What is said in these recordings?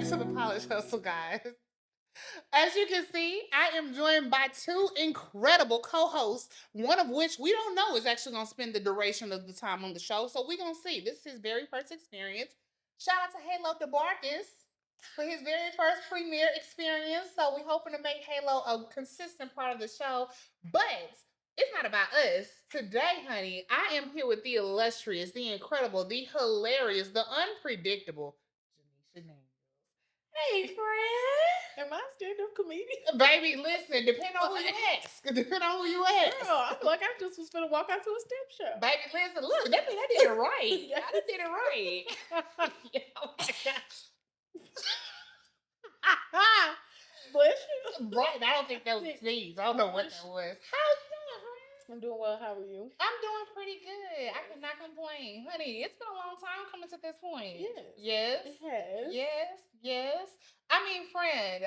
to the Polish Hustle, guys. As you can see, I am joined by two incredible co-hosts, one of which we don't know is actually going to spend the duration of the time on the show. So we're going to see. This is his very first experience. Shout out to Halo DeBarkis for his very first premiere experience. So we're hoping to make Halo a consistent part of the show. But it's not about us. Today, honey, I am here with the illustrious, the incredible, the hilarious, the unpredictable Jamisha Daniels. Hey, friend. Am I a stand-up comedian? Baby, listen, depending on who you ask. Depending on who you ask. Girl, I feel like I just was gonna walk out to a step show. Baby, listen, look, that means I did it right. I done did it right. Oh my gosh. Bless you. Right, I don't think that was a sneeze. I don't know what that was. How you doing, friend? I'm doing well. How are you? I'm doing pretty good. I cannot complain. Honey, it's been a long time coming to this point. Yes. Yes. It has. Yes. Yes. I mean, friend,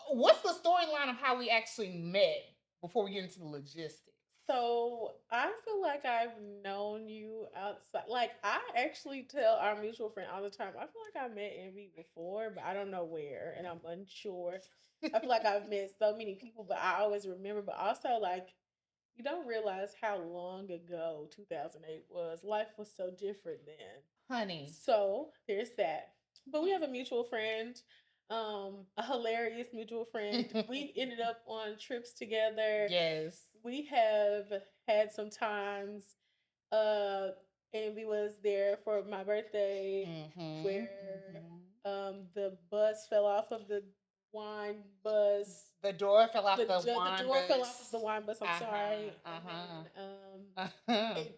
what's the storyline of how we actually met before we get into the logistics? So I feel like I've known you outside. Like I actually tell our mutual friend all the time. I feel like I met Envy before, but I don't know where, and I'm unsure. I feel like I've met so many people, but I always remember. But also, like you don't realize how long ago 2008 was. Life was so different then. Honey. So there's that. But we have a mutual friend, a hilarious mutual friend. We ended up on trips together. Yes. We have had some times, uh, and we was there for my birthday where the bus fell off of the wine bus. The door fell off the door bus. fell off of the wine bus. I'm sorry.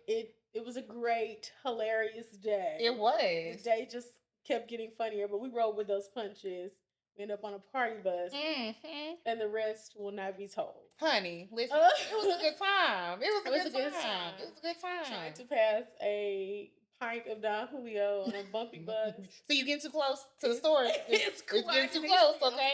It was a great, hilarious day. It was. The day just kept getting funnier, but we rolled with those punches. We ended up on a party bus, and the rest will not be told. Honey, listen, it was a good time. It was a good time. It was a good time. Trying to pass a pint of Don Julio on a bumpy bus. So you getting too close to the story? It's getting too close. Okay,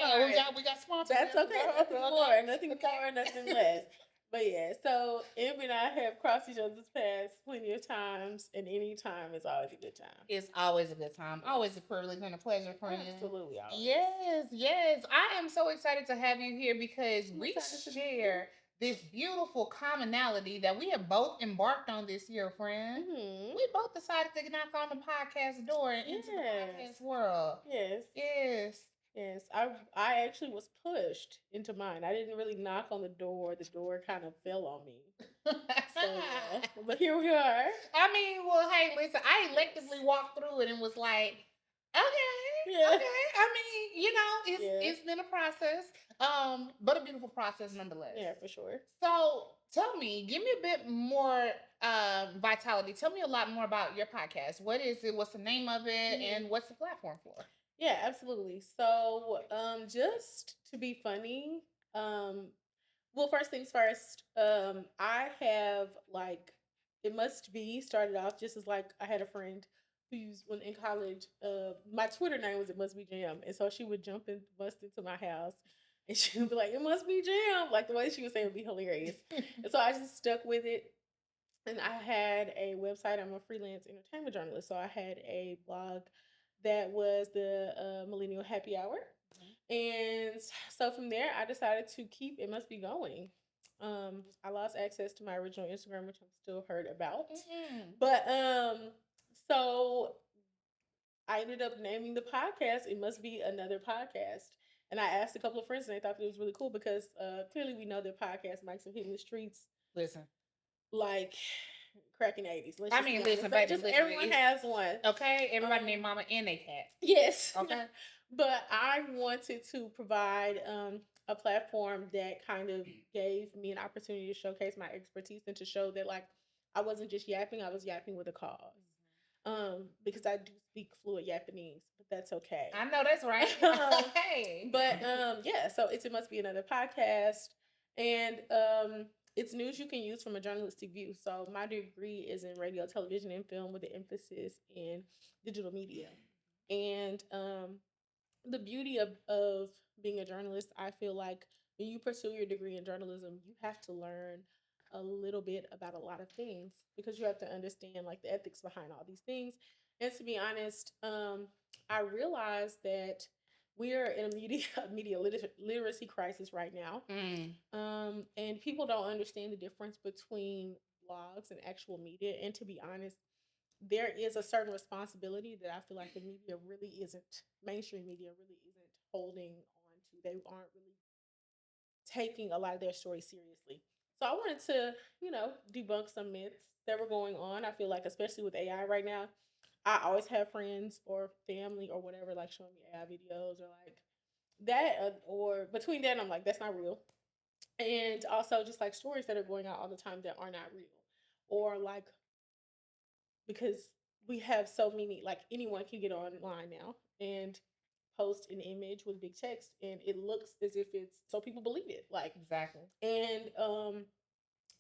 we got sponsors. That's okay. Nothing more, nothing less. But yeah, so Amber and I have crossed each other's paths plenty of times, and any time is always a good time. It's always a good time. Always a privilege and a pleasure, friend. Absolutely. Always. Yes, yes. I am so excited to have you here because we share this beautiful commonality that we have both embarked on this year, friend. We both decided to knock on the podcast door and into the podcast world. Yes. Yes. Yes, I actually was pushed into mine. I didn't really knock on the door. The door kind of fell on me. So, yeah. But here we are. I mean, well, hey, listen, I electively walked through it and was like, okay, okay. I mean, you know, it's been a process, but a beautiful process nonetheless. Yeah, for sure. So tell me, give me a bit more vitality. Tell me a lot more about your podcast. What is it? What's the name of it? And what's the platform for? Yeah, absolutely. So, just to be funny, well, first things first, I have like It Must Be started off just as like I had a friend who's when in college, my Twitter name was It Must Be Jam, and so she would jump and bust into my house. And she would be like, "It must be Jam." Like the way she would say it would be hilarious. And so I just stuck with it. And I had a website. I'm a freelance entertainment journalist. So I had a blog that was the Millennial Happy Hour. And so from there, I decided to keep It Must Be going. I lost access to my original Instagram, which I'm still hurt about. But so I ended up naming the podcast It Must Be Another Podcast. And I asked a couple of friends, and they thought it was really cool because clearly we know that podcast mics are hitting the streets. Listen. Like cracking 80s. Listen, baby. Everyone has one. Okay? Everybody named mama and they cat. Yes. Okay. But I wanted to provide a platform that kind of gave me an opportunity to showcase my expertise and to show that like I wasn't just yapping, I was yapping with a cause. Because I do speak fluent Japanese, but that's okay. I know that's right. Hey. But yeah, so It Must Be Another Podcast. And it's news you can use from a journalistic view. So my degree is in radio, television, and film with an emphasis in digital media. And the beauty of being a journalist, I feel like when you pursue your degree in journalism, you have to learn a little bit about a lot of things because you have to understand like the ethics behind all these things. And to be honest, I realized that we are in a literacy crisis right now. Mm. And people don't understand the difference between blogs and actual media. And to be honest, there is a certain responsibility that I feel like the media really isn't, mainstream media really isn't holding on to. They aren't really taking a lot of their stories seriously. So I wanted to, debunk some myths that were going on. I feel like, especially with AI right now, I always have friends or family or whatever like showing me AI videos or like that, or between that, I'm like, that's not real. And also just like stories that are going out all the time that are not real, or like because we have so many, like anyone can get online now and post an image with big text and it looks as if it's, so people believe it, like. Exactly. And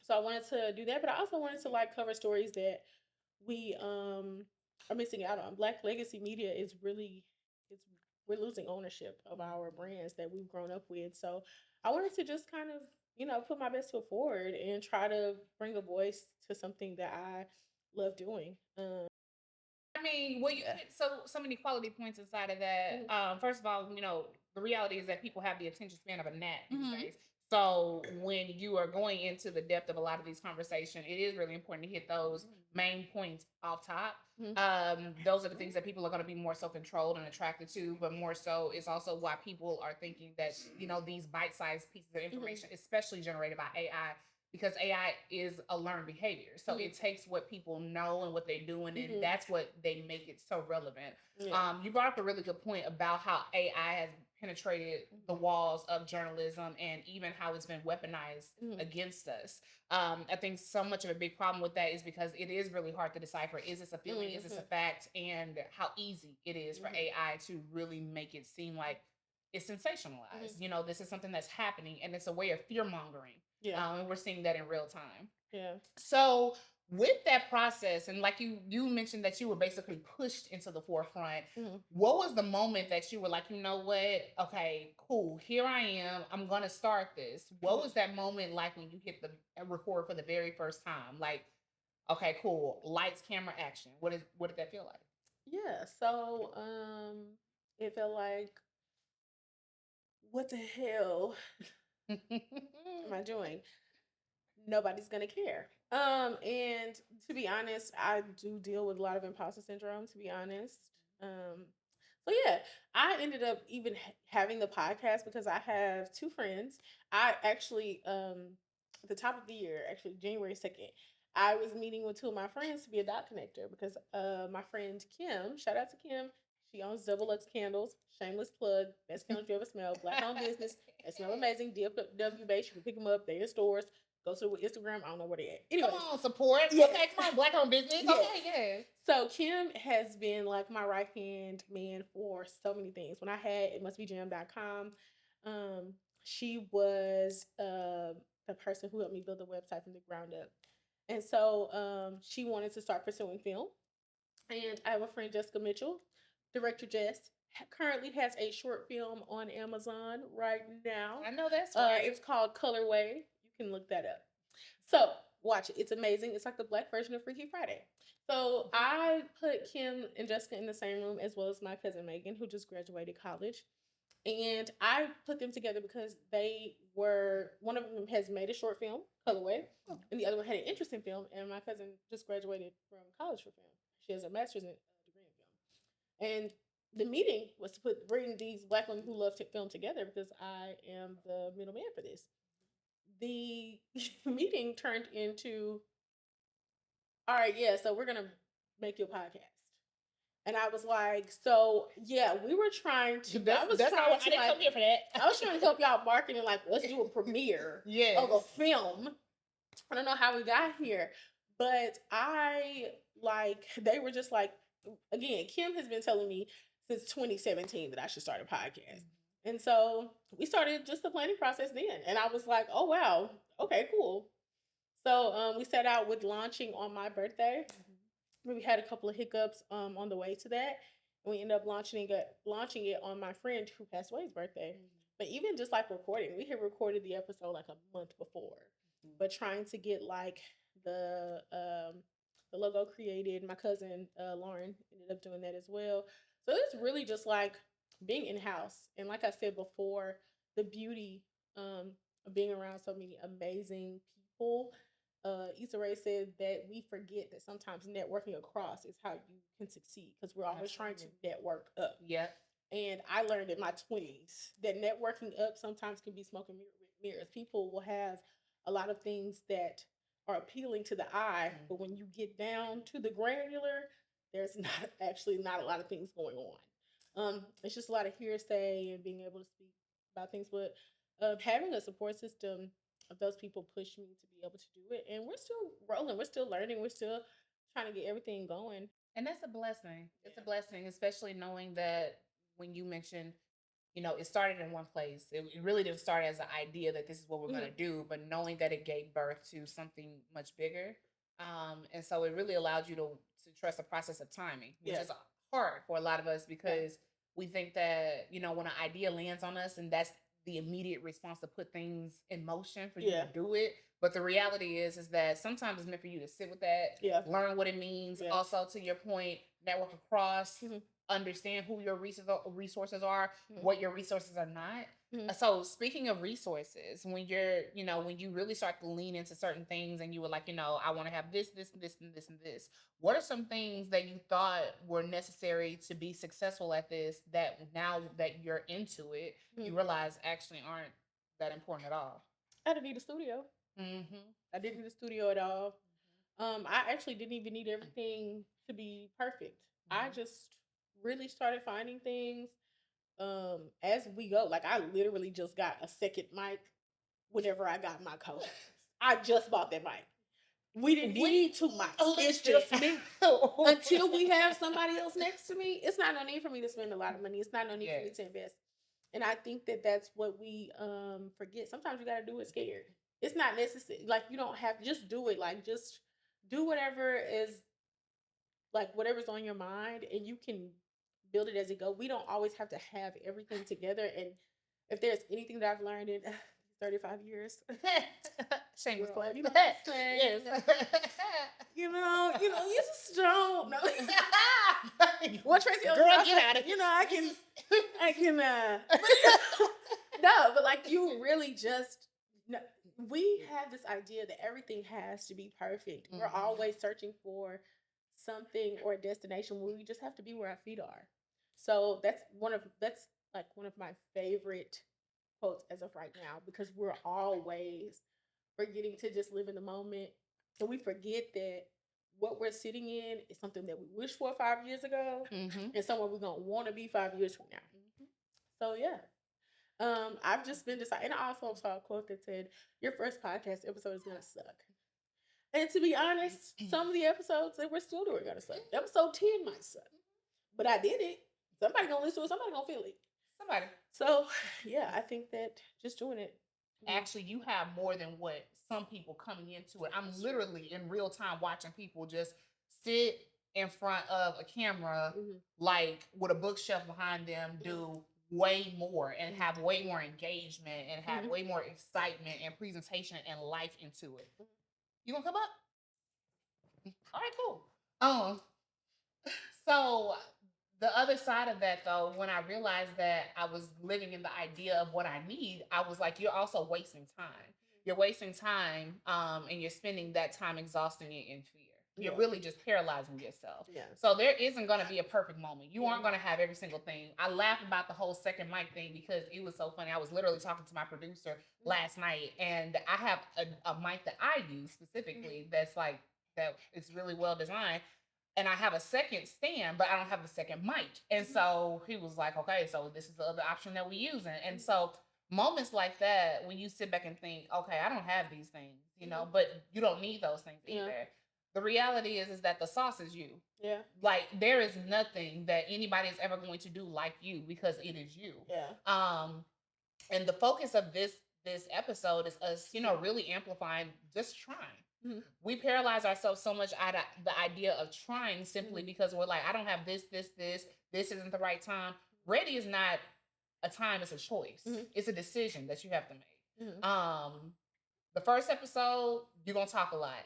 so I wanted to do that, but I also wanted to like cover stories that we are missing out on. Black legacy media is really, it's, we're losing ownership of our brands that we've grown up with. So I wanted to just kind of, put my best foot forward and try to bring a voice to something that I love doing. I mean, well, you hit so many quality points inside of that. First of all, the reality is that people have the attention span of a gnat these days. So when you are going into the depth of a lot of these conversations, it is really important to hit those main points off top. Those are the things that people are going to be more so controlled and attracted to, but more so it's also why people are thinking that these bite-sized pieces of information, especially generated by AI, because AI is a learned behavior. So it takes what people know and what they're doing, and that's what they make it so relevant. Yeah. You brought up a really good point about how AI has penetrated the walls of journalism and even how it's been weaponized against us. I think so much of a big problem with that is because it is really hard to decipher, is this a feeling, is this a fact, and how easy it is for AI to really make it seem like it's sensationalized. This is something that's happening and it's a way of fear mongering. Yeah. And we're seeing that in real time. Yeah. So with that process, and like you mentioned that you were basically pushed into the forefront, what was the moment that you were like, you know what? Okay, cool. Here I am. I'm gonna start this. What was that moment like when you hit the record for the very first time? Like, okay, cool. Lights, camera, action. What did that feel like? Yeah. So it felt like, what the hell am I doing? Nobody's gonna care. And to be honest, I do deal with a lot of imposter syndrome, to be honest. Um, so yeah, I ended up even having the podcast because I have two friends. I actually, at the top of the year, actually January 2nd, I was meeting with two of my friends to be a dot connector because my friend Kim, shout out to Kim, she owns Double Lux Candles. Shameless plug. Best candles you ever smell. Black owned business. They smell amazing. DFW base. You can pick them up. They're in stores. Go to Instagram. I don't know where they at. Anyway, come on, support. Yes. Okay, come on, black owned business. Yes. Okay, yes. So Kim has been like my right hand man for so many things. When I had itmustbejam.com, she was the person who helped me build the website from the ground up. And so she wanted to start pursuing film. And I have a friend, Jessica Mitchell, director Jess, currently has a short film on Amazon right now. I know that's right. It's called Colorway. You can look that up. So watch it. It's amazing. It's like the black version of Freaky Friday. So I put Kim and Jessica in the same room as well as my cousin Megan, who just graduated college. And I put them together because they were, one of them has made a short film, Colorway, and the other one had an interest in film. And my cousin just graduated from college for film. She has a master's degree in film. And the meeting was to bring these black women who love film together because I am the middleman for this. The meeting turned into, all right, yeah, so we're gonna make your podcast. And I was like, so yeah, we were trying to. I was trying to. I didn't come here for that. I was trying to help y'all marketing. Like, let's do a premiere of a film. I don't know how we got here, but I like. They were just like, again, Kim has been telling me since 2017 that I should start a podcast, and so we started just the planning process then. And I was like, oh wow, okay, cool. So we set out with launching on my birthday. We had a couple of hiccups on the way to that, and we ended up launching it on my friend who passed away's birthday. But even just like recording, we had recorded the episode like a month before, but trying to get like the the logo created. My cousin Lauren ended up doing that as well. So it's really just like being in house, and like I said before, the beauty of being around so many amazing people. Issa Rae said that we forget that sometimes networking across is how you can succeed because we're always trying to network up. Yeah. And I learned in my 20s that networking up sometimes can be smoke and mirrors. People will have a lot of things that are appealing to the eye, but when you get down to the granular, there's not actually not a lot of things going on. It's just a lot of hearsay and being able to speak about things, but having a support system of those people pushed me to be able to do it. And we're still rolling, we're still learning, we're still trying to get everything going. And that's a blessing. It's a blessing, especially knowing that when you mentioned, it started in one place. It really didn't start as an idea that this is what we're going to do, but knowing that it gave birth to something much bigger. And so it really allowed you to trust the process of timing, which is hard for a lot of us because we think that, when an idea lands on us and that's the immediate response to put things in motion for you to do it. But the reality is that sometimes it's meant for you to sit with that, learn what it means. Also, to your point, network across, understand who your resources are, what your resources are not. So speaking of resources, when when you really start to lean into certain things and you were like, I want to have this, this, this, and this, and this. What are some things that you thought were necessary to be successful at this that now that you're into it, you realize actually aren't that important at all? I didn't need a studio. I didn't need a studio at all. I actually didn't even need everything to be perfect. I just really started finding things as we go. Like I literally just got a second mic whenever I got my co-host. I just bought that mic. We didn't need two mics. It's just me. Until we have somebody else next to me, it's not no need for me to spend a lot of money. It's not no need for me to invest. And I think that that's what we forget. Sometimes you got to do it scared. It's not necessary. Like you don't have to just do it. Like just do whatever is like whatever's on your mind, and you can build it as it go. We don't always have to have everything together. And if there's anything that I've learned in 35 years, shameless plug. You know yes. You just don't know. What Tracy Girl, get out of it. I can no, but like you really just we have this idea that everything has to be perfect. We're always searching for something or a destination where we just have to be where our feet are. So that's like one of my favorite quotes as of right now, because we're always forgetting to just live in the moment, and we forget that what we're sitting in is something that we wish for 5 years ago, and somewhere we're gonna want to be 5 years from now. So yeah. I've just been deciding, and I also saw a quote that said, "Your first podcast episode is gonna suck." And to be honest, some of the episodes that we're still doing are gonna suck. Episode 10 might suck, but I did it. Somebody gonna listen to it. Somebody gonna feel it. Somebody. So yeah, I think that just doing it. Actually, you have more than what some people coming into it. I'm literally in real time watching people just sit in front of a camera, like with a bookshelf behind them, do way more and have way more engagement and have way more excitement and presentation and life into it. You gonna come up? All right, cool. So the other side of that, though, when I realized that I was living in the idea of what I need, I was like, you're also wasting time. You're wasting time, and you're spending that time exhausting it in fear. You're really just paralyzing yourself. Yeah. So there isn't going to be a perfect moment. You aren't going to have every single thing. I laugh about the whole second mic thing because it was so funny. I was literally talking to my producer last night, and I have a mic that I use specifically that's like, that is really well designed. And I have a second stand, but I don't have the second mic. And so he was like, okay, so this is the other option that we're using. And so moments like that, when you sit back and think, okay, I don't have these things, but you don't need those things either. The reality is that the sauce is you. Yeah. Like there is nothing that anybody is ever going to do like you because it is you. Yeah. And the focus of this episode is us, really amplifying just trying. We paralyze ourselves so much out of the idea of trying simply because we're like, I don't have this isn't the right time. Ready is not a time, it's a choice. It's a decision that you have to make. The first episode, you're gonna talk a lot.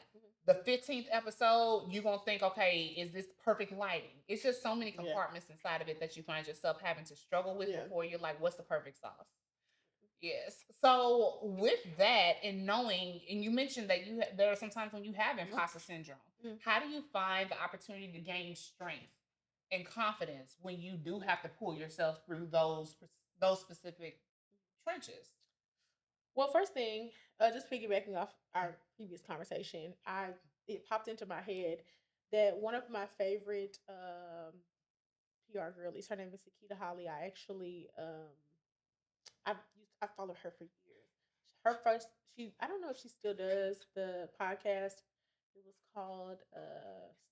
the 15th episode, you're gonna think, okay, is this perfect lighting? It's just so many Yeah. compartments inside of it that you find yourself having to struggle with Yeah. before you're like, what's the perfect sauce? Yes. So with that and knowing, and you mentioned that there are some times when you have imposter syndrome. Mhm. How do you find the opportunity to gain strength and confidence when you do have to pull yourself through those specific trenches? Well, first thing, just piggybacking off our previous conversation, it popped into my head that one of my favorite PR girlies, her name is Sakita Holly. I followed her for years. Her first, I don't know if she still does the podcast. It was called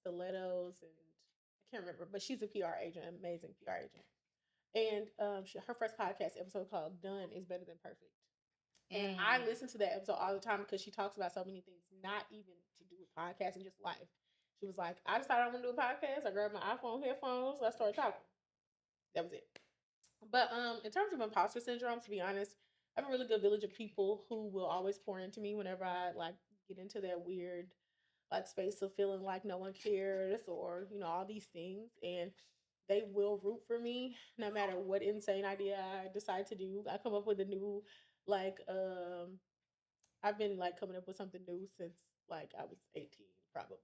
Stilettos, and I can't remember, but she's a PR agent, amazing PR agent. And her first podcast episode called "Done is Better Than Perfect." And I listen to that episode all the time because she talks about so many things, not even to do with podcasting, just life. She was like, I decided I want to do a podcast. I grabbed my iPhone headphones. I started talking. That was it. But in terms of imposter syndrome, to be honest, I have a really good village of people who will always pour into me whenever I like get into that weird like space of feeling like no one cares or all these things, and they will root for me no matter what insane idea I decide to do. I come up with a new like I've been like coming up with something new since like I was 18 probably.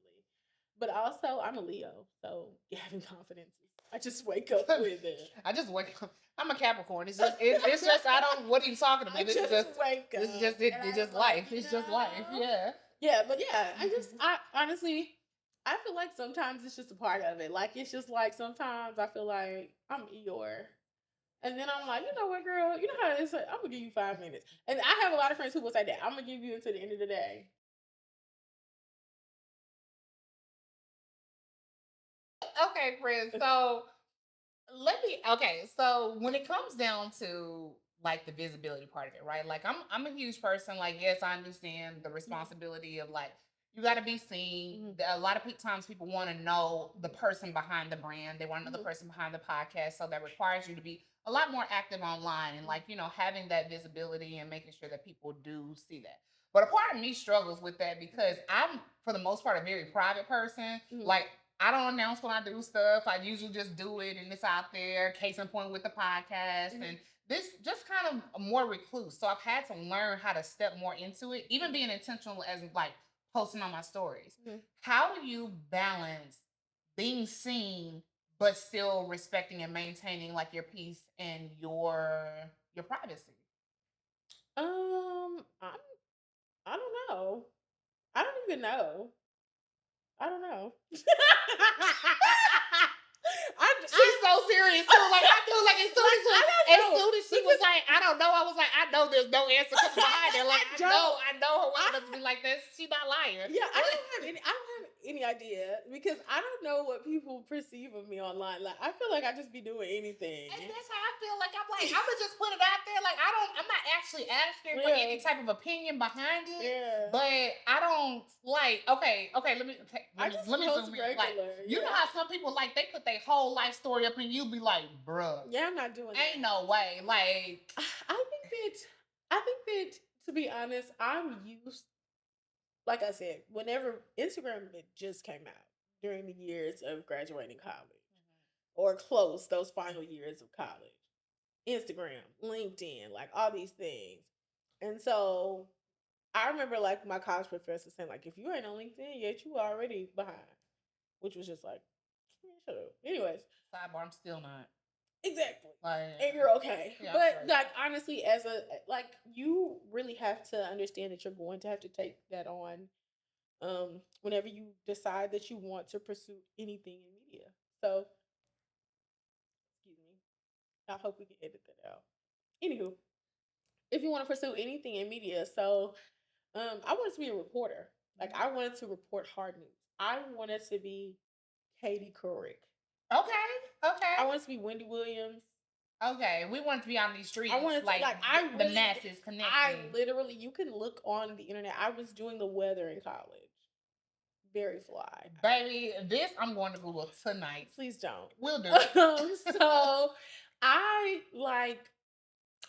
But also I'm a Leo, so having confidence. I just wake up with it. I just wake up. I'm a Capricorn. It's just I don't. What are you talking about? I This is just wake up. It's just it's just life. It's just life. Yeah. Yeah, but yeah, I honestly I feel like sometimes it's just a part of it. Like it's just like sometimes I feel like I'm Eeyore. And then I'm like, you know what, girl? You know how it's like, I'm gonna give you 5 minutes. And I have a lot of friends who will say that. I'm gonna give you until the end of the day. Okay, friends. So okay, so when it comes down to like the visibility part of it, right? Like I'm a huge person. Like, yes, I understand the responsibility of like you got to be seen. A lot of times people want to know the person behind the brand. They want to know the person behind the podcast. So that requires you to be a lot more active online and like, having that visibility and making sure that people do see that. But a part of me struggles with that because I'm, for the most part, a very private person. Like, I don't announce when I do stuff. I usually just do it and it's out there. Case in point with the podcast and this just kind of more recluse. So I've had to learn how to step more into it, even being intentional as like posting on my stories. How do you balance being seen but still respecting and maintaining like your peace and your privacy? I'm I don't know. I don't even know. I don't know. She's so serious too. Like I feel like as soon as she was like, I don't know, I was like, I know there's no answer coming behind it. Like I know her well enough to be like this. She's not lying. Yeah, I don't have any idea because I don't know what people perceive of me online. Like I feel like I just be doing anything. And that's how I feel. Like I'm like, I'm gonna just put it out there. Like I'm not actually asking for any type of opinion behind it. Yeah. But I don't like. Okay. Let me zoom in. Like you know how some people like they put their whole life story up and you be like, bruh. Yeah, I'm not doing that. Ain't no way. Like I think that to be honest, I'm used. Like I said, whenever Instagram just came out during the years of graduating college or close those final years of college, Instagram, LinkedIn, like all these things. And so I remember like my college professor saying, like, if you ain't on LinkedIn yet, you already behind. Which was just like, shut up. Anyways. Sidebar, I'm still not. Exactly. Like, and you're okay. Yeah, but like honestly, as a like you really have to understand that you're going to have to take that on whenever you decide that you want to pursue anything in media. So excuse me. I hope we can edit that out. Anywho, if you want to pursue anything in media, so I wanted to be a reporter. Like I wanted to report hard news. I wanted to be Katie Couric. Okay. I wanted to be Wendy Williams. Okay, we want to be on these streets. I wanted to, like I the masses connecting. I literally, you can look on the internet. I was doing the weather in college. Very fly, baby. This I'm going to Google tonight. Please don't. We'll do. So I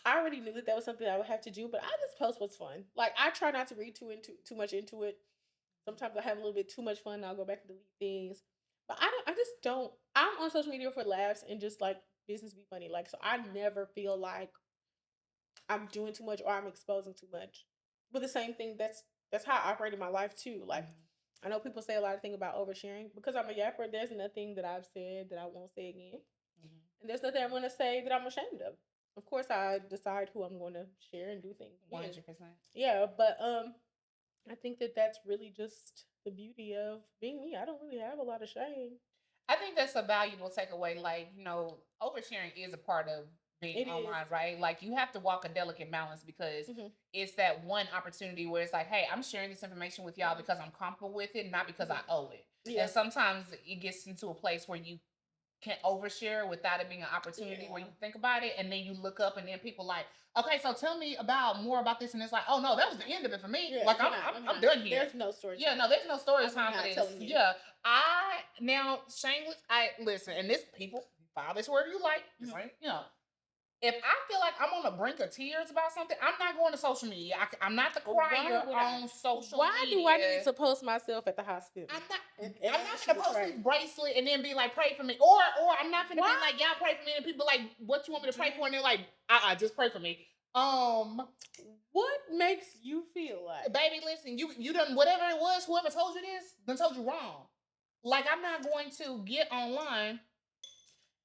already knew that was something I would have to do, but I just post what's fun. Like I try not to read too much into it. Sometimes I have a little bit too much fun and I'll go back and delete things. But I just don't. I'm on social media for laughs and just like business be funny. Like so I never feel like I'm doing too much or I'm exposing too much. But the same thing, that's how I operate in my life too. Like I know people say a lot of things about oversharing. Because I'm a yapper, there's nothing that I've said that I won't say again. And there's nothing I'm gonna say that I'm ashamed of. Of course I decide who I'm gonna share and do things with. 100%. Yeah, but I think that that's really just the beauty of being me. I don't really have a lot of shame. I think that's a valuable takeaway. Like, oversharing is a part of being It is. online, right? Like, you have to walk a delicate balance because Mhm. it's that one opportunity where it's like, hey, I'm sharing this information with y'all because I'm comfortable with it, not because I owe it. Yeah. And sometimes it gets into a place where you can overshare without it being an opportunity where you think about it and then you look up and then people like, okay, so tell me about more about this, and it's like, oh no, that was the end of it for me. Yeah, Like I'm done here. There's no story. Yeah, no, there's no story I'm time not for this. telling you. Yeah, I now shameless. I listen, and this people file this wherever you like. Right? If I feel like I'm on the brink of tears about something, I'm not going to social media. I'm not the crier on social media. Why do I need to post myself at the hospital? I'm not gonna post this bracelet and then be like, pray for me. Or I'm not gonna be like, y'all pray for me, and people like, what you want me to pray for? And they're like, just pray for me. What makes you feel like, baby, listen, you done whatever it was, whoever told you this, done told you wrong. Like, I'm not going to get online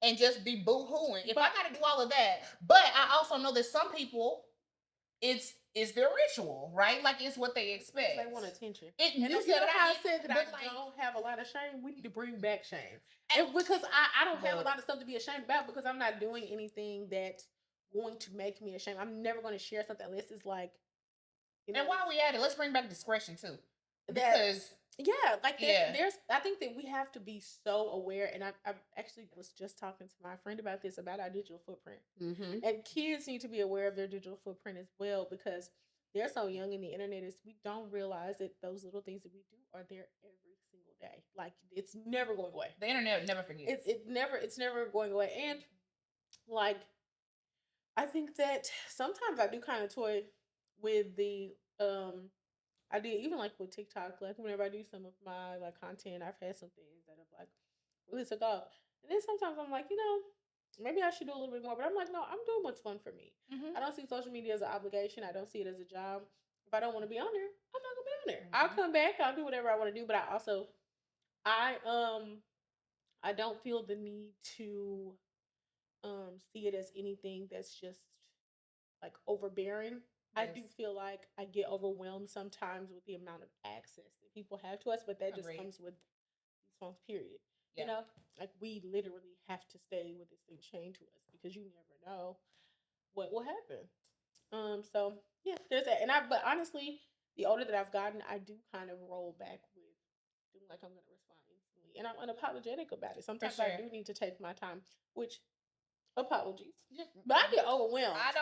and just be boo-hooing. If I gotta do all of that, but I also know that some people, it's their ritual, right? Like, it's what they expect. They want attention. And you know how I said that I like, don't have a lot of shame? We need to bring back shame. And because I don't have a lot of stuff to be ashamed about because I'm not doing anything that's going to make me ashamed. I'm never going to share something unless it's like, and while we at it, let's bring back discretion too. Because there's I think that we have to be so aware, and I actually was just talking to my friend about this, about our digital footprint. And kids need to be aware of their digital footprint as well because they're so young in the internet is we don't realize that those little things that we do are there every single day. Like it's never going away. The internet never forgets. It's never going away. And like I think that sometimes I do kind of toy with the I did even like with TikTok, like whenever I do some of my like content, I've had some things that have like really took off. And then sometimes I'm like, maybe I should do a little bit more. But I'm like, no, I'm doing what's fun for me. I don't see social media as an obligation. I don't see it as a job. If I don't want to be on there, I'm not gonna be on there. I'll come back, I'll do whatever I want to do. But I also I don't feel the need to see it as anything that's just like overbearing. I do feel like I get overwhelmed sometimes with the amount of access that people have to us, but that just comes with these phones, period. You know, like we literally have to stay with this thing chained to us because you never know what will happen. So yeah, there's that. But honestly, the older that I've gotten, I do kind of roll back with feeling like I'm gonna respond instantly. And I'm unapologetic about it. Sometimes I do need to take my time, which apologies. But I get overwhelmed. I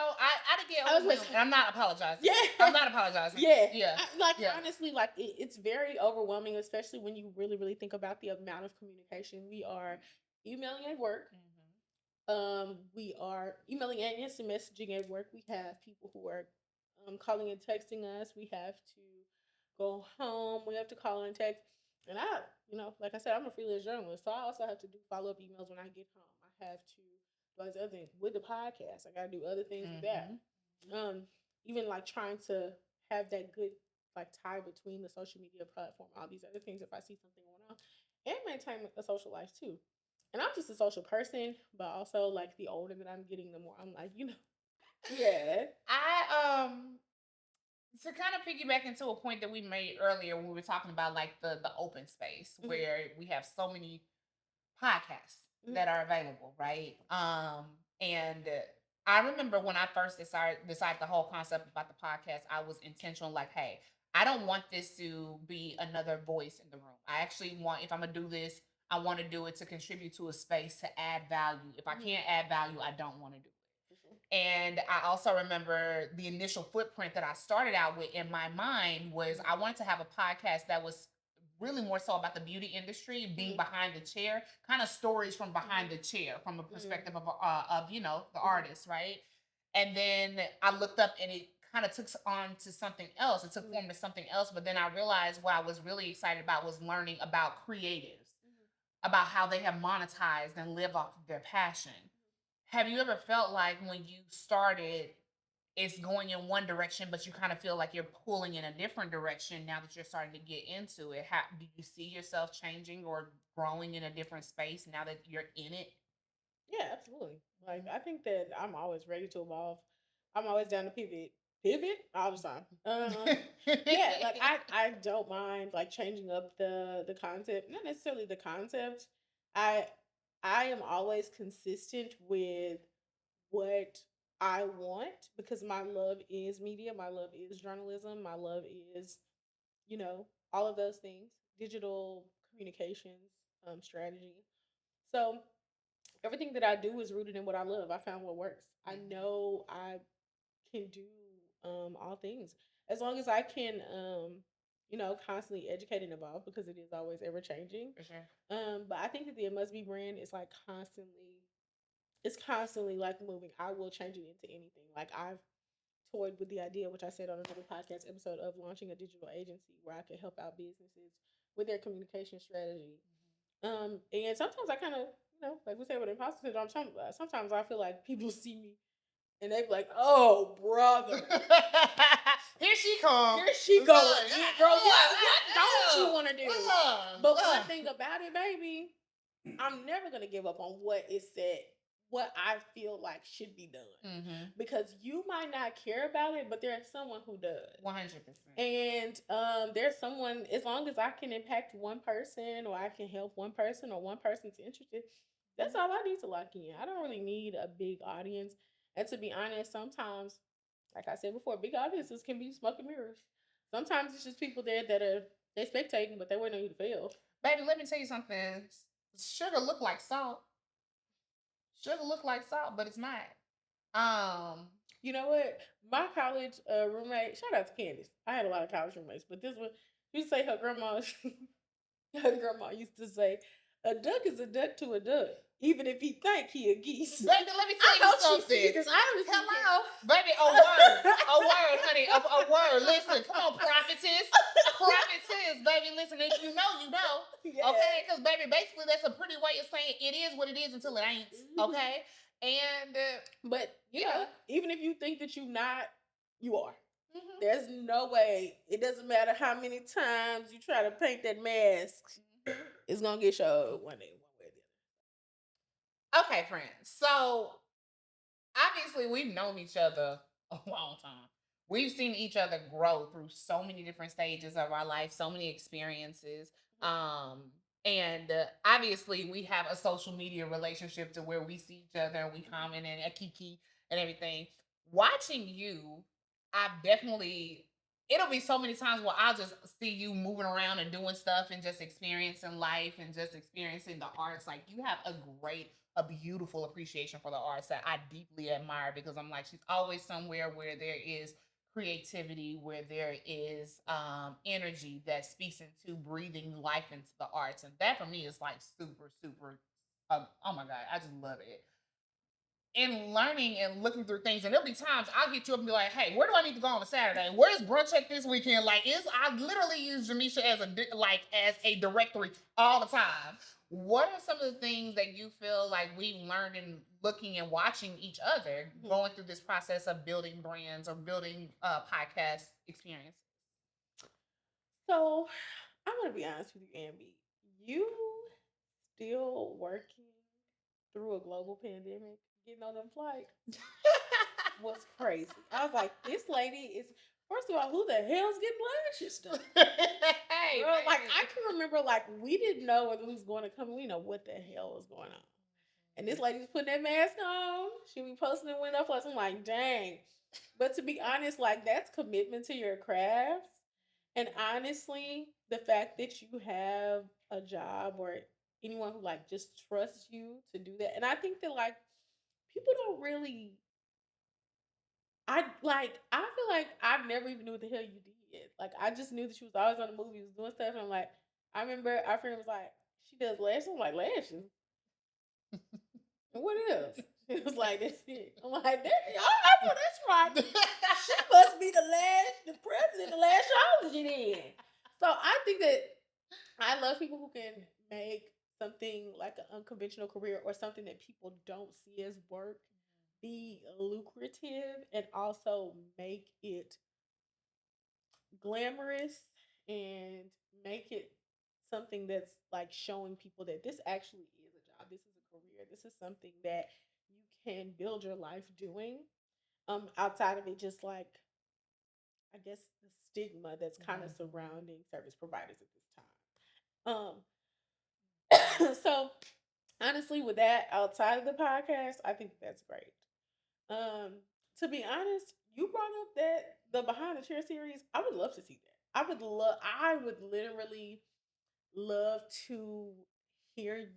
get overwhelmed. And I'm not apologizing. Yeah. I'm not apologizing. Yeah. Honestly, like it's very overwhelming, especially when you really, really think about the amount of communication we are emailing at work. We are emailing and instant messaging at work. We have people who are calling and texting us. We have to go home. We have to call and text. And like I said, I'm a freelance journalist, so I also have to do follow up emails when I get home. I have to do other things with the podcast. I got to do other things with that. Even like trying to have that good like tie between the social media platform, all these other things. If I see something going on, and maintain a social life too. And I'm just a social person, but also like the older that I'm getting, the more I'm like, yeah. To kind of piggyback into a point that we made earlier when we were talking about like the open space where we have so many podcasts that are available, right? And I remember when I first decided the whole concept about the podcast, I was intentional, like, hey, I don't want this to be another voice in the room. I actually want, if I'm gonna do this, I want to do it to contribute to a space to add value. If I can't add value, I don't want to do it. And I also remember the initial footprint that I started out with in my mind was I wanted to have a podcast that was really more so about the beauty industry, being behind the chair, kind of stories from behind the chair, from a perspective of the artist, right? And then I looked up and it kind of took on to something else. It took form to something else. But then I realized what I was really excited about was learning about creatives, about how they have monetized and live off of their passion. Have you ever felt like when you started, it's going in one direction, but you kind of feel like you're pulling in a different direction now that you're starting to get into it? How do you see yourself changing or growing in a different space now that you're in it? Yeah, absolutely. Like I think that I'm always ready to evolve. I'm always down to pivot all the time. Yeah, like I don't mind like changing up the concept, not necessarily the concept. I I am always consistent with what I want because my love is media, my love is journalism, my love is, you know, all of those things, digital communications, strategy. So everything that I do is rooted in what I love. I found what works. I know I can do all things as long as I can constantly educate and evolve because it is always ever changing. For sure. But I think that the It Must Be brand is like constantly like moving. I will change it into anything. Like I've toyed with the idea, which I said on another podcast episode, of launching a digital agency where I could help out businesses with their communication strategy. And sometimes I kind of, like we say with imposter syndrome, sometimes I feel like people see me and they be like, "Oh, brother, Here she comes. here she go again, girl. What don't you want to do?" But one thing about it, baby, I'm never gonna give up on what is said, what I feel like should be done, because you might not care about it, but there's someone who does. 100%. And there's someone, as long as I can impact one person or I can help one person or one person's interested, that's all I need to lock in. I don't really need a big audience. And to be honest, sometimes, like I said before, big audiences can be smoke and mirrors. Sometimes it's just people there that are they spectating, but they waiting on you to fail. Baby, let me tell you something. Sugar look like salt. Sugar look like salt, but it's not. You know what? My college roommate, shout out to Candace. I had a lot of college roommates, but this one, you say her grandma, her grandma used to say, "A duck is a duck to a duck, even if he think he a geese." Baby, let me tell you something. Hello, baby, a word, honey, a word. Listen, come on, prophetess, baby. Listen, if you know, you know, Yeah. okay? Because baby, basically, that's a pretty way of saying it is what it is until it ain't, okay? And but you know, even if you think that you're not, you are. Mhm. There's no way. It doesn't matter how many times you try to paint that mask. It's gonna get showed one day, one way or the Okay, friends. So obviously we've known each other a long time. We've seen each other grow through so many different stages of our life, so many experiences. And obviously we have a social media relationship to where we see each other and we comment and a kiki and everything. Watching you, I've definitely it'll be so many times where I'll just see you moving around and doing stuff and just experiencing life and just experiencing the arts. Like you have a beautiful appreciation for the arts that I deeply admire because I'm like, she's always somewhere where there is creativity, where there is energy that speaks into breathing life into the arts. And that for me is like super, super, oh my God, I just love it in learning and looking through things, and there'll be times I'll hit you up and be like, "Hey, where do I need to go on a Saturday? Where's brunch at this weekend?" Like, is I literally use Jamisha as a directory all the time. What are some of the things that you feel like we've learned in looking and watching each other going through this process of building brands or building podcast experience? So I'm gonna be honest with you, Ambi. You still working through a global pandemic, getting on them flights was crazy. I was like, this lady is. First of all, who the hell's getting lashes done? Hey, Girl, like I can remember, like we didn't know whether we was going to come. We know what the hell was going on. And this lady's putting that mask on. She be posting the window flash. I'm like, dang. But to be honest, like that's commitment to your craft. And honestly, the fact that you have a job or anyone who like just trusts you to do that. And I think that like people don't really I feel like I never even knew what the hell you did. Like I just knew that she was always on the movie, was doing stuff, and I'm like, I remember our friend was like, she does lashes. I'm like, lashes? And what else? It was like that's it. I'm like, I know that's right. She must be the president, the last trilogy then. So I think that I love people who can make something like an unconventional career or something that people don't see as work be lucrative and also make it glamorous and make it something that's like showing people that this actually is a job. This is a career. This is something that you can build your life doing. Outside of it, just like I guess the stigma that's kind of Mhm. surrounding service providers at this time. So honestly, with that outside of the podcast, I think that's great. Um, to be honest, you brought up that the behind the chair series. I would love to see that. I would literally love to hear you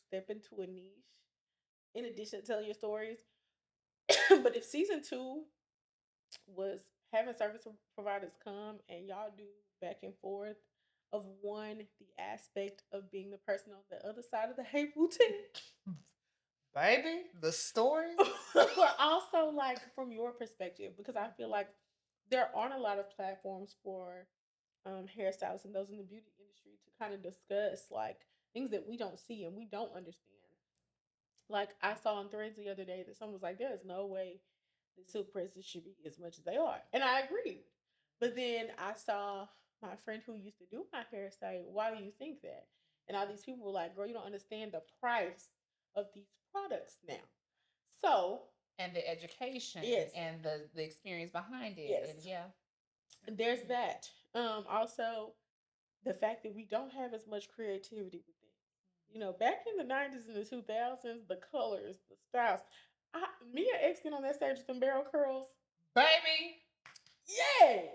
step into a niche in addition to telling your stories. But if season two was having service providers come and y'all do back and forth of one, the aspect of being the person on the other side of the hate boutique, Baby, the stories. but also like from your perspective, because I feel like there aren't a lot of platforms for hairstylists and those in the beauty industry to kind of discuss like things that we don't see and we don't understand. Like I saw on Threads the other day that someone was like, "There is no way the silk presses should be as much as they are," and I agreed. But then I saw my friend who used to do my hair say, "Why do you think that?" And all these people were like, "Girl, you don't understand the price of these products now." So And the education yes, and the experience behind it. And yes, yeah. and there's that. Also the fact that we don't have as much creativity with it. You know, back in the 90s and the 2000s, the colors, the styles. Me and X get on that stage with them barrel curls. Baby, Yes.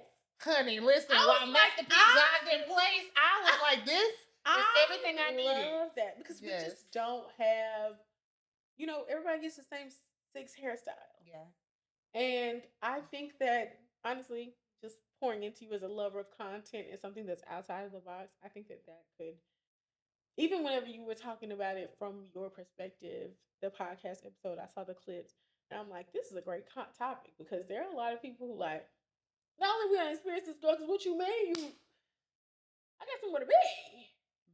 honey, listen, I while was like, Master P jogged in place, I was like, this is everything I needed. love that because we Yes. just don't have, everybody gets the same six hairstyles. Yeah. And I think that honestly, just pouring into you as a lover of content and something that's outside of the box, I think that that could, even whenever you were talking about it from your perspective, the podcast episode, I saw the clips, and I'm like, this is a great topic because there are a lot of people who like, not only we don't experience this drugs, what you mean? I got somewhere to be.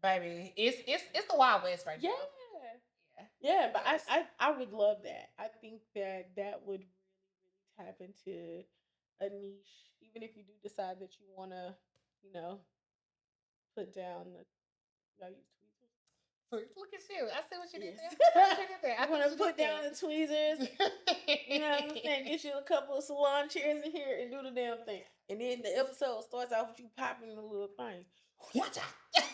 Baby, it's the Wild West right Yeah, now. Yeah. yeah, but Yes. I would love that. I think that that would really tap into a niche, even if you do decide that you want to, you know, put down the. Y'all use tweezers. Look at you. I see what you did Yes. there. I see what you did there. I You see want what to you put did down the tweezers. there. You know what I'm saying? Get you a couple of salon chairs in here and do the damn thing. And then the episode starts off with you popping the little thing. Watch out.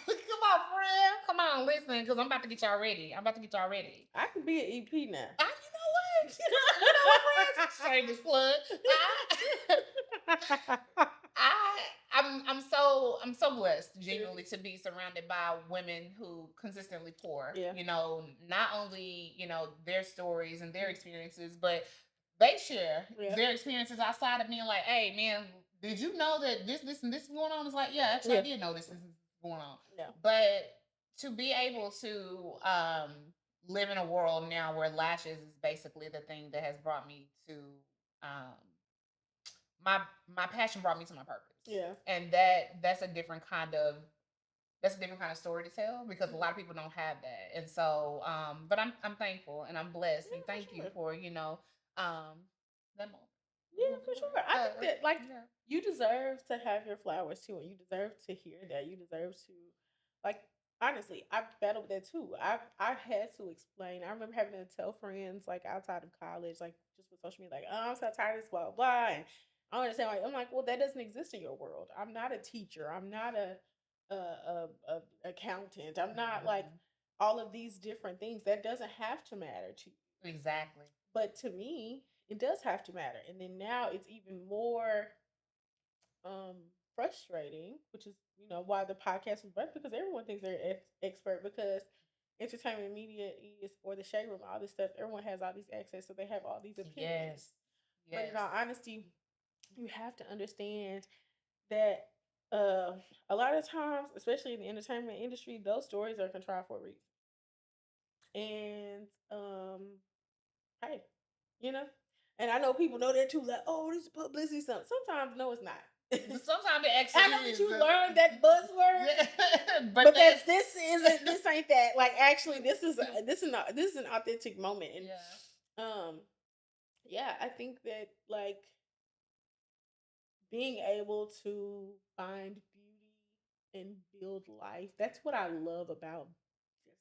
Come on, friend. Come on, listen, because I'm about to get y'all ready. I'm about to get y'all ready. I can be an EP now. You know what? You know what, friends? Shameless plug. I I'm so blessed genuinely to be surrounded by women who consistently pour. Yeah. You know, not only, their stories and their experiences, but they share their experiences outside of being like, hey man, did you know that this and this is going on? It's like, yeah, actually I did know this is going on. Yeah. But to be able to live in a world now where lashes is basically the thing that has brought me to um my my passion brought me to my purpose. Yeah. And that's a different kind of story to tell because a lot of people don't have that. And so but I'm thankful and I'm blessed and thank you for, that moment. Yeah, for sure. I think that like you deserve to have your flowers too, and you deserve to hear that. You deserve to, like, honestly, I've battled with that too. I had to explain. I remember having to tell friends like outside of college, like just with social media, like, oh, I'm so tired of this, blah blah blah. And I don't understand. Like, I'm like, well, that doesn't exist in your world. I'm not a teacher. I'm not a accountant. I'm not like all of these different things. That doesn't have to matter to you. Exactly. But to me, it does have to matter. And then now it's even more um frustrating, which is, why the podcast is birthed because everyone thinks they're expert because entertainment media is, or the shade room, all this stuff, everyone has all these access, so they have all these opinions. Yes. But in all honesty, you have to understand that uh a lot of times, especially in the entertainment industry, those stories are contrived for a reason. And hey, you know. And I know people know that too. Like, oh, this is publicity something. Sometimes no, it's not. Sometimes it I actually know that is. you learned that buzzword, Yeah, but that's this ain't that. Like actually, this is an authentic moment, and yeah, I think that like being able to find beauty and build life. That's what I love about just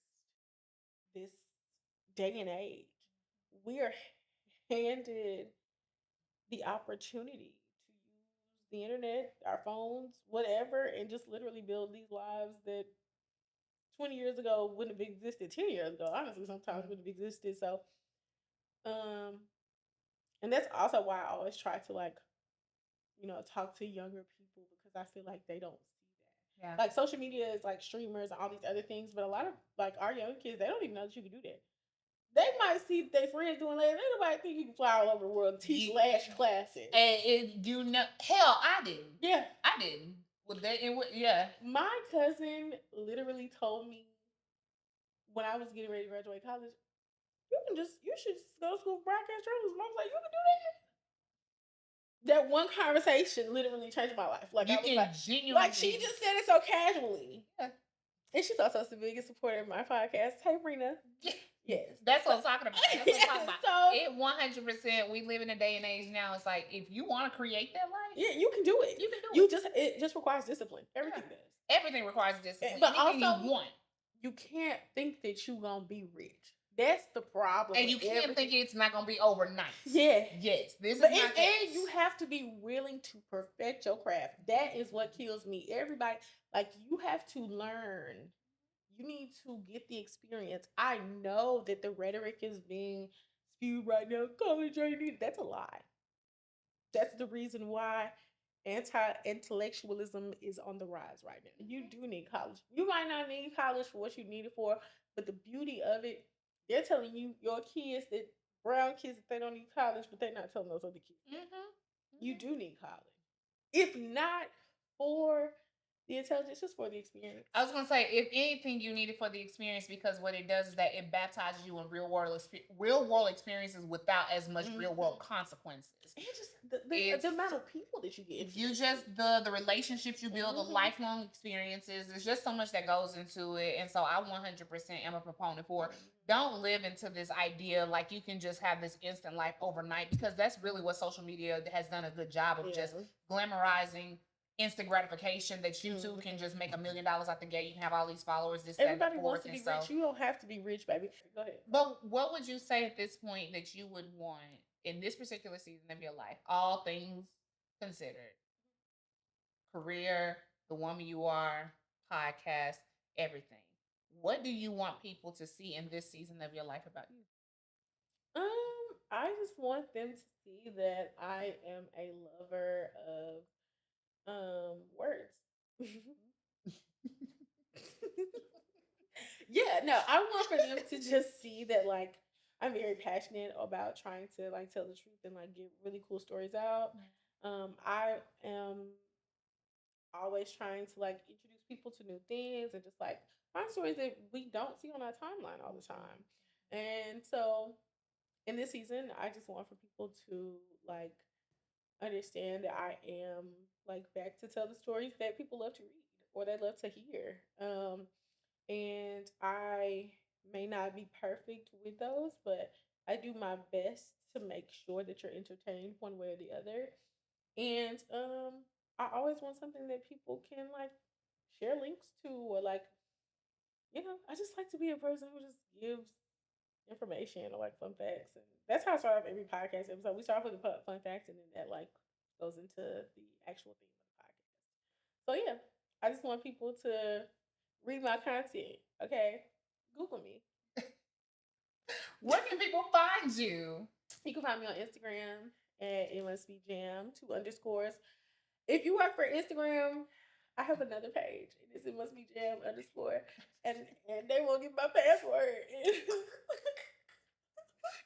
this day and age. We are handed the opportunity to use the internet, our phones, whatever, and just literally build these lives that 20 years ago wouldn't have existed, 10 years ago, honestly, sometimes wouldn't have existed. So, um, and that's also why I always try to like, talk to younger people because I feel like they don't see that. Yeah. Like social media is like streamers and all these other things, but a lot of like our young kids, they don't even know that you can do that. They might see their friends doing that. Ain't nobody think you can fly all over the world and teach lash classes. And hell, I didn't. Yeah, I didn't. Well, yeah. my cousin literally told me when I was getting ready to graduate college, you should just go to school for broadcast journalism. I was like, you can do that. That one conversation literally changed my life. Like You I was can like, genuinely. she just said it so casually. Yeah. And she's also the biggest supporter of my podcast. Hey, Brina. Yes. That's what I'm talking about. That's what I'm talking about. So, it 100%. We live in a day and age now. It's like if you want to create that life, yeah, you can do it. You can do it. It just requires discipline. Everything does. Everything requires discipline. But anything also, you want. You can't think that you're gonna be rich. That's the problem. And you can't think it's not gonna be overnight. Yeah. Yes. And you have to be willing to perfect your craft. That is what kills me. Everybody, like, you have to learn. You need to get the experience. I know that the rhetoric is being spewed right now. College ain't need. That's a lie. That's the reason why anti-intellectualism is on the rise right now. You do need college. You might not need college for what you need it for, but the beauty of it, they're telling you, your kids, that brown kids, that they don't need college, but they're not telling those other kids. You do need college. If not for the intelligence, just for the experience. I was gonna say, if anything, you need it for the experience, because what it does is that it baptizes you in real world experiences without as much real world consequences. And just the amount of people that you get. You just the relationships you build, the lifelong experiences. There's just so much that goes into it, and so I 100% am a proponent for. Don't live into this idea like you can just have this instant life overnight, because that's really what social media has done a good job of, just glamorizing instant gratification, that you too can just make $1 million out the gate. You can have all these followers. Everybody wants to be rich. You don't have to be rich, baby. Go ahead. But what would you say at this point that you would want in this particular season of your life, all things considered? Career, the woman you are, podcast, everything. What do you want people to see in this season of your life about you? I just want them to see that I am a lover of words. Yeah, no, I want for them to just see that, like, I'm very passionate about trying to like tell the truth and like get really cool stories out. I am always trying to like introduce people to new things and just like find stories that we don't see on our timeline all the time. And so in this season, I just want for people to like understand that I am like back to tell the stories that people love to read or they love to hear. And I may not be perfect with those, but I do my best to make sure that you're entertained one way or the other. And I always want something that people can like share links to, or like, I just like to be a person who just gives information or like fun facts. And that's how I start off every podcast episode. We start off with the fun facts, and then that like goes into the actual theme of the podcast. So yeah, I just want people to read my content. Okay, Google me. Where can people find you? You can find me on Instagram at it must be jam 2 underscores. If you work for Instagram, I have another page. It must be jam underscore, and they won't get my password.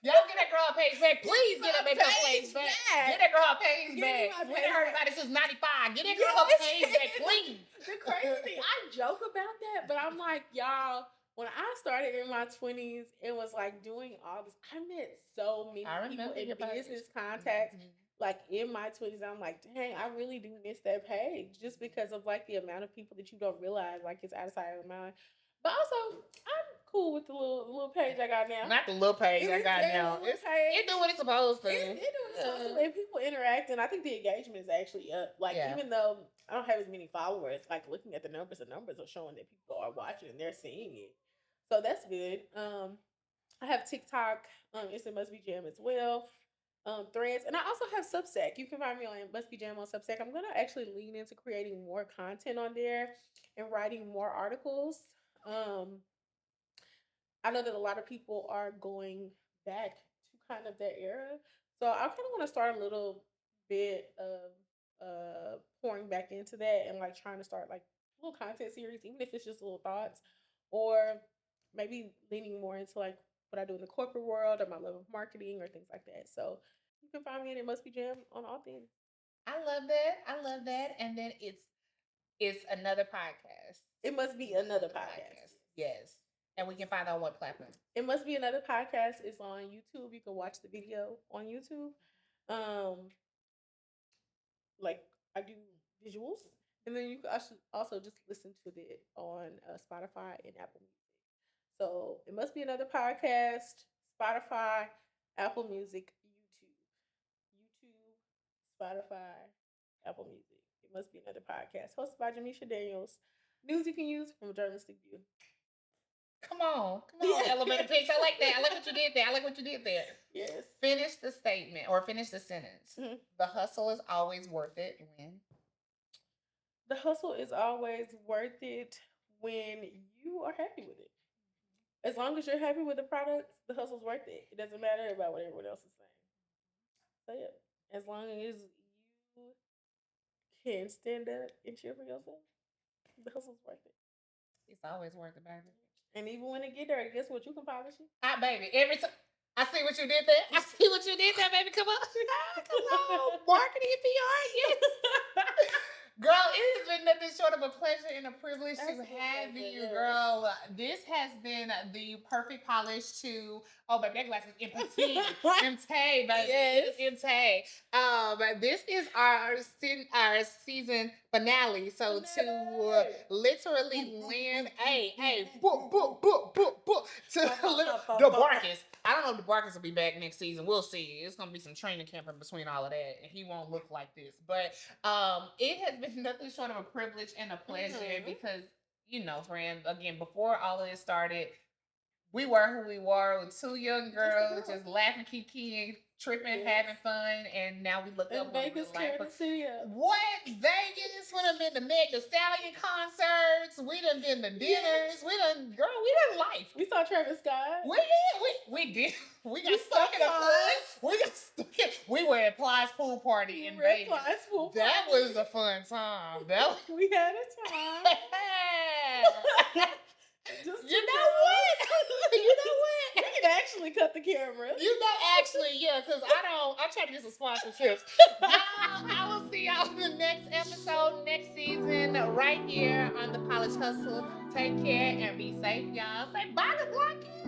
Y'all get that girl a page back. Please get that baby page back. Get that girl a page back. We heard about it since 95. Get that girl a page back, please. The crazy thing, I joke about that, but I'm like, y'all, when I started in my 20s, it was like doing all this. I met so many I people remember in your page. business contacts. Mhm. Like in my 20s, I'm like, dang, I really do miss that page just because of like the amount of people that you don't realize like it's outside of the mind. But also, I'm cool with the little page I got now. Not the little page I got now. Little It do what it's supposed to. It doing it's supposed to, and people interact, and I think the engagement is actually up. Like Yeah. even though I don't have as many followers, like looking at the numbers are showing that people are watching and they're seeing it. So that's good. I have TikTok. It's a Must Be Jam as well. Threads, and I also have Substack. You can find me on Must Be Jam on Substack. I'm gonna actually lean into creating more content on there and writing more articles. Um, I know that a lot of people are going back to kind of that era. So I kind of want to start a little bit of pouring back into that and like trying to start like little content series, even if it's just little thoughts, or maybe leaning more into like what I do in the corporate world or my love of marketing or things like that. So you can find me and It Must Be Jam on all things. I love that. I love that. And then it's another podcast. It must be another podcast. Yes. And we can find out what platform. It Must Be Another Podcast is on YouTube. You can watch the video on YouTube. Like I do visuals, and then you can also just listen to it on Spotify and Apple Music. So It Must Be Another Podcast, Spotify, Apple Music, YouTube, Spotify, Apple Music. It Must Be Another Podcast, hosted by Jamisha Daniels. News you can use from a journalistic view. Come on, elevator pitch. I like that. I like what you did there. Yes. Finish the statement or finish the sentence. Mm-hmm. The hustle is always worth it when the hustle is always worth it when you are happy with it. As long as you're happy with the product, the hustle's worth it. It doesn't matter about what everyone else is saying. So yeah, as long as you can stand up and cheer for yourself, the hustle's worth it. It's always worth it, baby. And even when it get there, guess what? You can polish it. Baby, every time. I see what you did there. Baby. Come on. Come on. Marketing and PR, yes. Girl, it has been nothing short of a pleasure and a privilege to have you, girl. This has been the perfect polish to, baby, that glass is empty. Empty, baby. Yes. Empty. This is our season finale. So to literally land, book, to the Barkis. I don't know if the Barkis will be back next season. We'll see. It's gonna be some training camp in between all of that, and he won't look like this. But it has been nothing short of a privilege and a pleasure because friend, again, before all of this started, we were who we were with two young girls just laughing, kikiing, tripping, having fun, and now we look up Vegas, what? Vegas? We done been to Meg Thee Stallion concerts. We done been to dinners. We done life. We saw Travis Scott. We did. We got stuck in the pool. We were at Plies pool party in Vegas. That was a fun time. We had a time. You know what? We can actually cut the camera. Because I try to get some sponsorships. I will see y'all in the next episode, next season, right here on the College Hustle. Take care and be safe, y'all. Say bye to Blackie.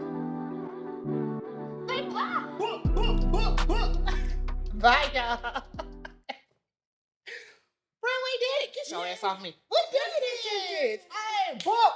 Say bye. Book. Bye, y'all. Friend, we did it. Get your ass off me. We did it. Hey, book.